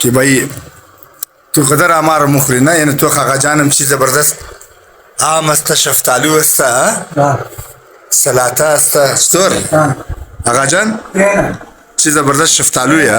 कि भाई तू कदर हमारा मुखरी ना यानी तो खाजान हम चीज़ ज़बरदस्त मस्त शफ्तालू अस्ता सलाता अस्ता स्टोर खाजान चीज़ ज़बरदस्त शफ्तालू या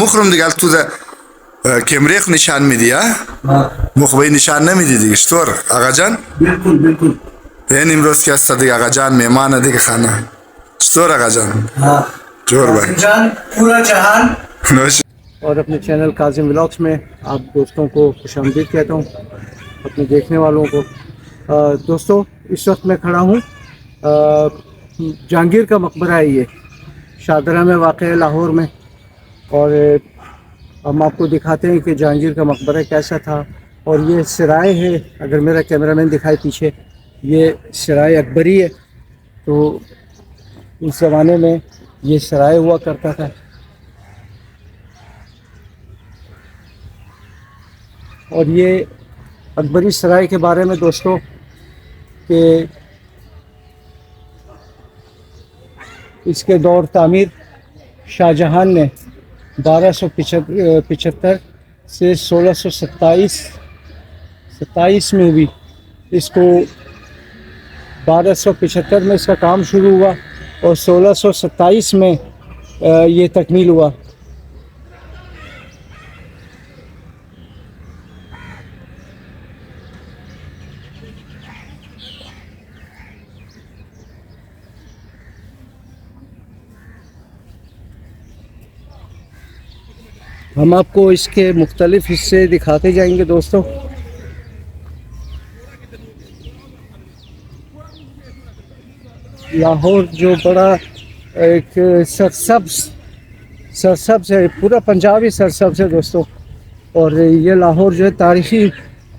मुखरम दिखा तू दा कैमरे निशान में दिया मुखबई निशान ना में दी स्टोर आगाजान बिल्कुल बिल्कुल यानी इमरोज़ क्या सदी आगाजान मेहमान है दिखा खाना स्टोर आगाजान हाँ जोर भाई पूरा जहान नोश और अपने चैनल काजिम व्लॉग्स में आप दोस्तों को खुशामदीद कहता हूँ, अपने देखने वालों को। दोस्तों इस वक्त मैं खड़ा हूँ जहांगीर का मकबरा है, ये शाहदरा में वाक़ है लाहौर में। और हम आपको दिखाते हैं कि जहांगीर का मकबरा कैसा था। और ये सराय है, अगर मेरा कैमरामैन दिखाए पीछे, ये सराय अकबरी है। तो उस ज़माने में ये सराय हुआ करता था। और ये अकबरी सराय के बारे में दोस्तों कि इसके दौर तामीर शाहजहां ने 1275 से 1627 में हुई। इसको 1275 में इसका काम शुरू हुआ और 1627 में ये तकमील हुआ। हम आपको इसके मुख्तलिफ हिस्से दिखाते जाएंगे दोस्तों। लाहौर जो बड़ा एक सरसब्ज़ है, पूरा पंजाब ही सरसब्ज़ है दोस्तों। और ये लाहौर जो है तारीख़ी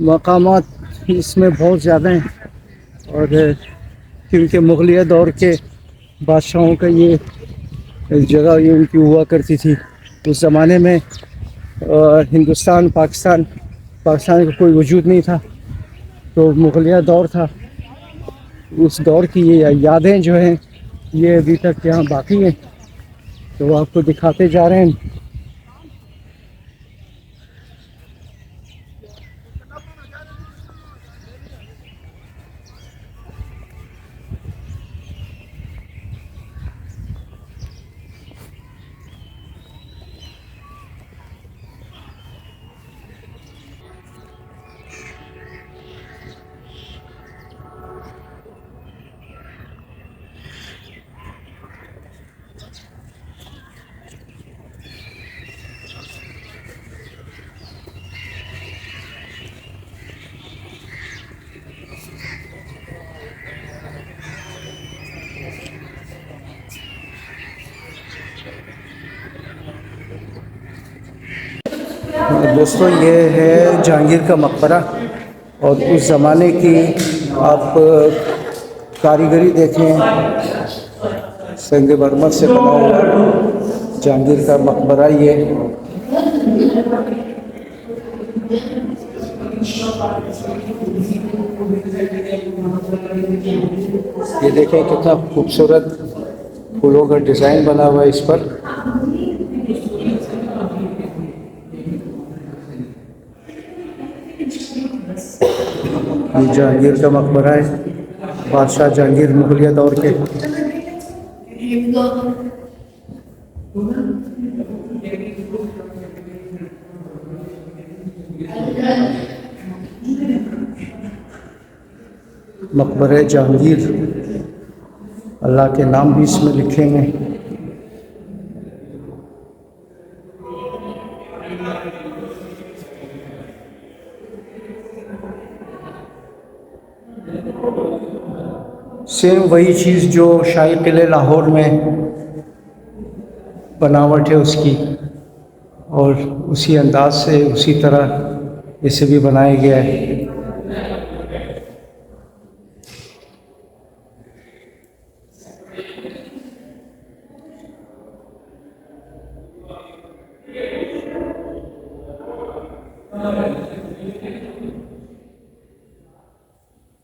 मकामात इसमें बहुत ज़्यादा हैं। और क्योंकि मुग़लिया दौर के बादशाहों का ये जगह ये उनकी हुआ करती थी। उस ज़माने में हिंदुस्तान पाकिस्तान का कोई वजूद नहीं था, तो मुग़लिया दौर था। उस दौर की ये यादें जो हैं ये अभी तक यहाँ बाकी हैं, तो आपको दिखाते जा रहे हैं। दोस्तों ये है जहांगीर का मकबरा और उस ज़माने की आप कारीगरी देखें, संगमरमर से बना हुआ जहांगीर का मकबरा। ये देखें कितना खूबसूरत फूलों का डिज़ाइन बना हुआ है इस पर। ये जहांगीर का मकबरा है, बादशाह जहांगीर मुगलिया दौर के। मकबरे जहांगीर, अल्लाह के नाम भी इसमें लिखे हैं। सेम वही चीज़ जो शाही किले लाहौर में बनावट है उसकी, और उसी अंदाज से उसी तरह इसे भी बनाया गया है।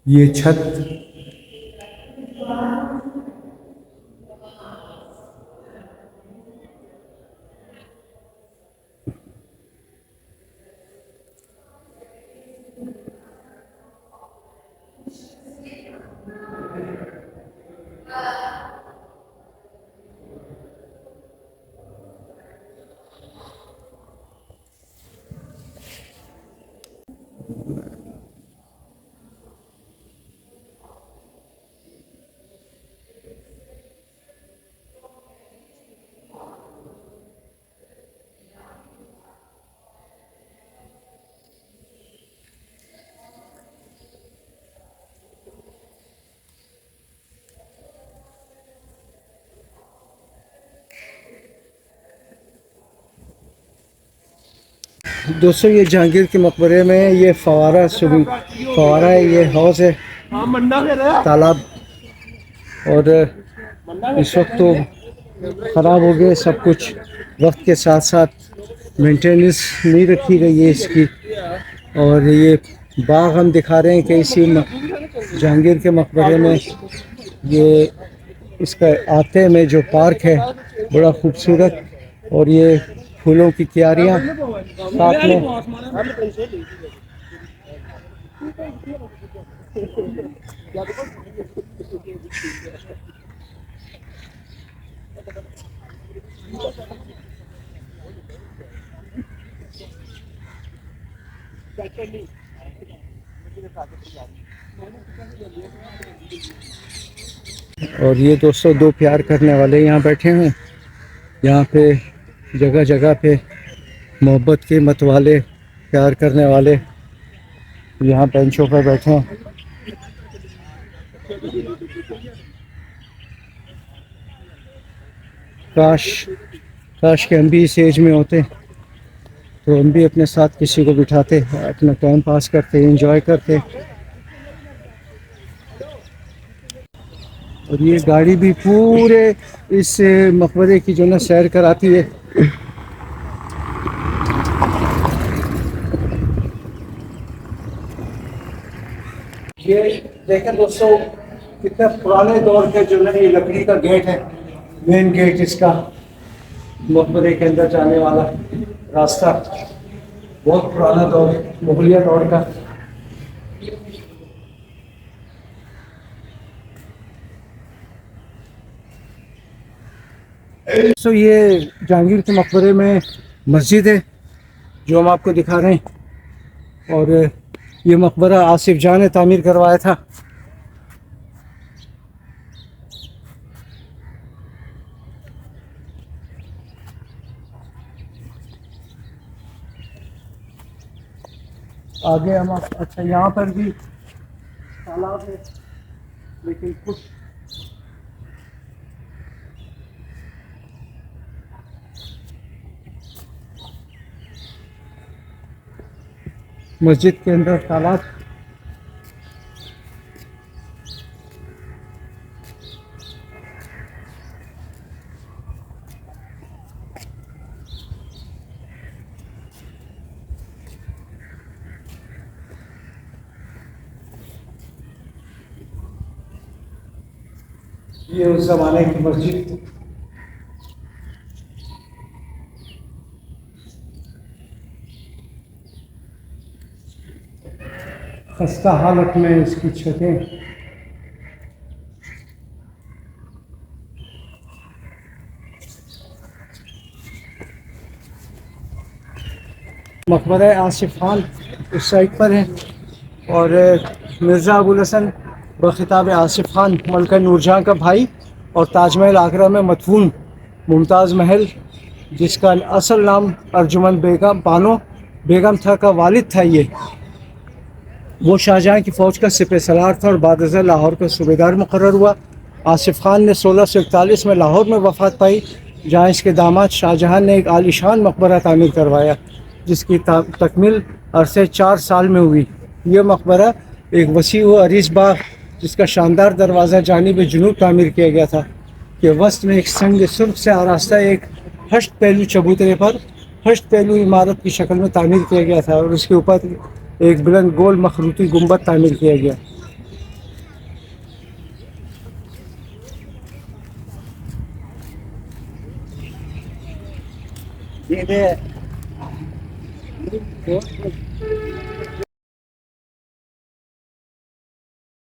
ये छत दोस्तों, ये जहांगीर के मकबरे में ये फवारा है, ये हौज है, तालाब। और इस वक्त तो ख़राब हो गए सब कुछ, वक्त के साथ साथ मेंटेनेंस नहीं रखी गई है इसकी। और ये बाग हम दिखा रहे हैं कि इसी जहांगीर के मकबरे में ये इसका आते में जो पार्क है बड़ा खूबसूरत, और ये फूलों की क्यारियाँ साथ में। और ये दोस्तों दो प्यार करने वाले यहाँ बैठे हैं। यहाँ पे जगह जगह पे मोहब्बत के मतवाले, प्यार करने वाले यहाँ बेंचों पर बैठे हैं। काश के हम भी इस एज में होते तो हम भी अपने साथ किसी को बिठाते, अपना टाइम पास करते, एंजॉय करते। और ये गाड़ी भी पूरे इस मकबरे की जो ना सैर कराती है। ये देखें दोस्तों, कितने पुराने दौर के जो है ये लकड़ी का गेट है, मेन गेट इसका, मकबरे के अंदर जाने वाला रास्ता, बहुत पुराना दौर, मुगलिया दौर का। तो ये जहांगीर के मकबरे में मस्जिद है जो हम आपको दिखा रहे हैं। और ये मकबरा आसिफ जान ने तामीर करवाया था। आगे हम अच्छा, यहाँ पर भी तालाब है, लेकिन कुछ मस्जिद के अंदर तालाब। ये उस जमाने की मस्जिद। खस्ता हालत में इसकी छतें। मकबरा आसिफ खान उस साइड पर है, और मिर्ज़ा अबुल हसन बखिताब आसिफ खान मलका नूरजहाँ का भाई, और ताजमहल आगरा में मदफून मुमताज़ महल, जिसका असल नाम अर्जुमन बेगम बानो बेगम था, का वालिद था। ये वो शाहजहाँ की फ़ौज का सिपहसालार था और बाद लाहौर का सूबेदार मुकर्रर हुआ। आसिफ खान ने 1641 में लाहौर में वफ़ात पाई, जहाँ इसके दामाद शाहजहाँ ने एक आलीशान मकबरा तामीर करवाया, जिसकी तकमील अरसे 4 साल में हुई। यह मकबरा एक वसी व अरीज़ बाग, जिसका शानदार दरवाज़ा जानिब जुनूब तामीर किया गया था, कि वस्त में एक संग सुर्ख से आरास्ता एक हष्ट पहलू चबूतरे पर फर्स्ट पहलू इमारत की शक्ल में तामीर किया गया था और उसके ऊपर एक बुलंद गोल मखरूती गुंबद तामीर किया गया। ये